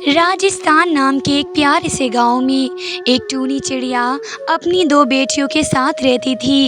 राजस्थान नाम के एक प्यारे से गांव में एक टूनी चिड़िया अपनी दो बेटियों के साथ रहती थी।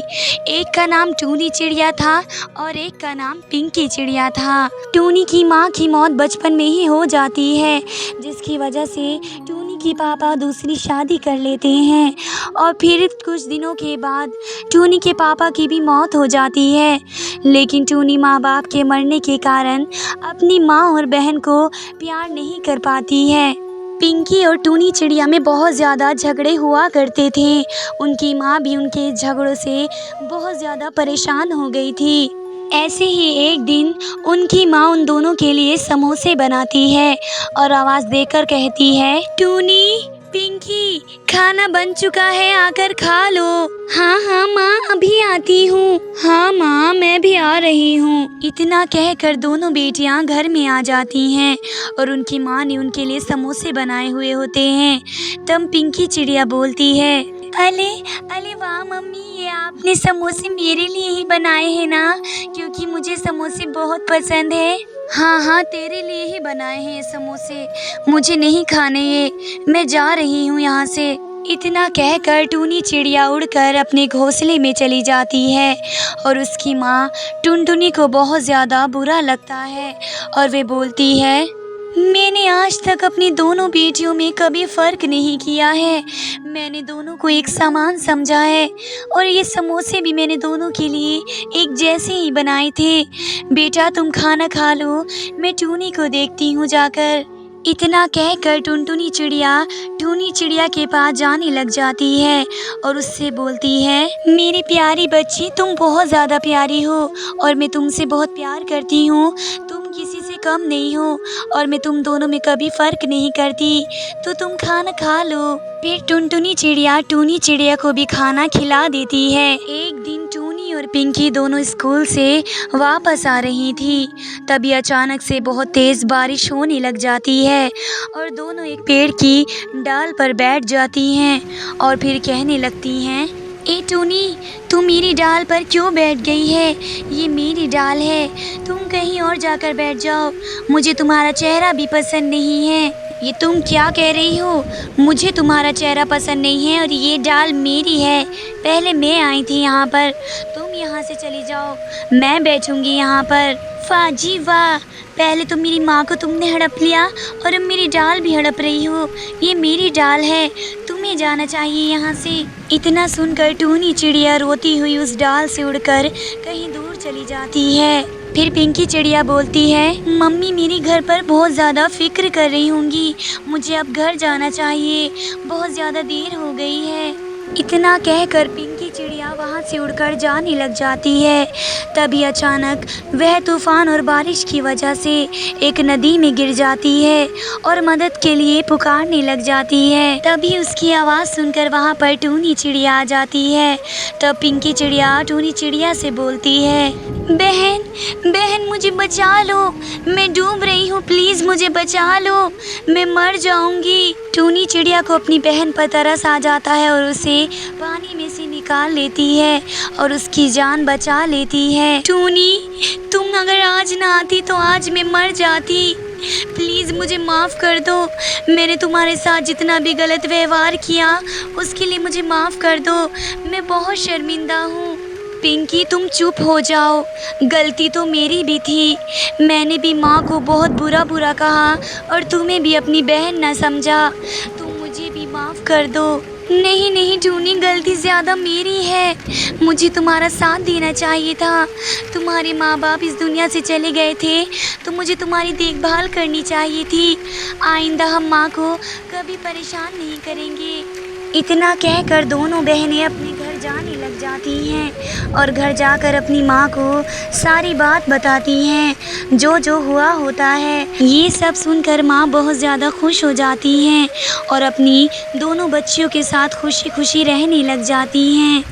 एक का नाम टूनी चिड़िया था और एक का नाम पिंकी चिड़िया था। टूनी की माँ की मौत बचपन में ही हो जाती है, जिसकी वजह से टूनी के पापा दूसरी शादी कर लेते हैं और फिर कुछ दिनों के बाद टूनी के पापा की भी मौत हो जाती है। लेकिन टूनी माँ बाप के मरने के कारण अपनी माँ और बहन को प्यार नहीं कर पाती है। पिंकी और टूनी चिड़िया में बहुत ज़्यादा झगड़े हुआ करते थे। उनकी माँ भी उनके झगड़ों से बहुत ज़्यादा परेशान हो गई थी। ऐसे ही एक दिन उनकी माँ उन दोनों के लिए समोसे बनाती है और आवाज़ देकर कहती है, टूनी, पिंकी, खाना बन चुका है, आकर खा लो। हाँ हाँ माँ, अभी आती हूँ। हाँ माँ, मैं भी आ रही हूँ। इतना कहकर दोनों बेटियाँ घर में आ जाती हैं और उनकी माँ ने उनके लिए समोसे बनाए हुए होते हैं। तब पिंकी चिड़िया बोलती है, अले अले वाह मम्मी, ये आपने समोसे मेरे लिए ही बनाए हैं ना, क्योंकि मुझे समोसे बहुत पसंद है। हाँ हाँ, तेरे लिए ही बनाए हैं ये समोसे, मुझे नहीं खाने ये, मैं जा रही हूँ यहाँ से। इतना कहकर टूनी चिड़िया उड़कर अपने घोंसले में चली जाती है और उसकी माँ टुनटुनी को बहुत ज़्यादा बुरा लगता है और वे बोलती है, मैंने आज तक अपनी दोनों बेटियों में कभी फ़र्क नहीं किया है। मैंने दोनों को एक समान समझा है और ये समोसे भी मैंने दोनों के लिए एक जैसे ही बनाए थे। बेटा तुम खाना खा लो, मैं टूनी को देखती हूँ जाकर। इतना कहकर टुनटुनी चिड़िया टूनी चिड़िया के पास जाने लग जाती है और उससे बोलती है, मेरी प्यारी बच्ची, तुम बहुत ज़्यादा प्यारी हो और मैं तुमसे बहुत प्यार करती हूँ। तुम किसी से कम नहीं हो और मैं तुम दोनों में कभी फ़र्क नहीं करती, तो तुम खाना खा लो। फिर टुनटुनी चिड़िया टूनी चिड़िया को भी खाना खिला देती है। एक दिन टूनी और पिंकी दोनों स्कूल से वापस आ रही थी, तभी अचानक से बहुत तेज़ बारिश होने लग जाती है और दोनों एक पेड़ की डाल पर बैठ जाती हैं और फिर कहने लगती हैं, ए टूनी, तू मेरी डाल पर क्यों बैठ गई है? ये मेरी डाल है, तुम कहीं और जाकर बैठ जाओ। मुझे तुम्हारा चेहरा भी पसंद नहीं है। ये तुम क्या कह रही हो? मुझे तुम्हारा चेहरा पसंद नहीं है और ये डाल मेरी है। पहले मैं आई थी यहाँ पर, तुम यहाँ से चली जाओ, मैं बैठूँगी यहाँ पर। वाह जी वाह, पहले तो मेरी माँ को तुमने हड़प लिया और अब मेरी डाल भी हड़प रही हो। ये मेरी डाल है, तुम्हें जाना चाहिए यहाँ से। इतना सुनकर टूनी चिड़िया रोती हुई उस डाल से उड़कर कहीं दूर चली जाती है। फिर पिंकी चिड़िया बोलती है, मम्मी मेरी घर पर बहुत ज़्यादा फिक्र कर रही होंगी, मुझे अब घर जाना चाहिए, बहुत ज़्यादा देर हो गई है। इतना कहकर पिंकी चिड़िया वहाँ से उड़कर जाने लग जाती है। तभी अचानक वह तूफान और बारिश की वजह से एक नदी में गिर जाती है और मदद के लिए पुकारने लग जाती है। तभी उसकी आवाज़ सुनकर वहाँ पर टूनी चिड़िया आ जाती है। तब पिंकी चिड़िया टूनी चिड़िया से बोलती है, बहन बहन, मुझे बचा लो, मैं डूब रही हूँ, प्लीज़ मुझे बचा लो, मैं मर जाऊँगी। टूनी चिड़िया को अपनी बहन पर तरस आ जाता है और उसे पानी में से निकाल लेती है और उसकी जान बचा लेती है। टूनी, तुम अगर आज ना आती तो आज मैं मर जाती, प्लीज़ मुझे माफ़ कर दो। मैंने तुम्हारे साथ जितना भी गलत व्यवहार किया उसके लिए मुझे माफ़ कर दो, मैं बहुत शर्मिंदा हूँ। पिंकी, तुम चुप हो जाओ, गलती तो मेरी भी थी, मैंने भी माँ को बहुत बुरा कहा और तुम्हें भी अपनी बहन न समझा, तुम मुझे भी माफ़ कर दो। नहीं नहीं टूनी, गलती ज़्यादा मेरी है, मुझे तुम्हारा साथ देना चाहिए था। तुम्हारे माँ बाप इस दुनिया से चले गए थे तो मुझे तुम्हारी देखभाल करनी चाहिए थी। आइंदा हम माँ को कभी परेशान नहीं करेंगे। इतना कहकर दोनों बहनें अपने घर जाने लग जाती हैं और घर जाकर अपनी माँ को सारी बात बताती हैं, जो जो हुआ होता है। ये सब सुनकर माँ बहुत ज़्यादा खुश हो जाती हैं और अपनी दोनों बच्चियों के साथ खुशी खुशी रहने लग जाती हैं।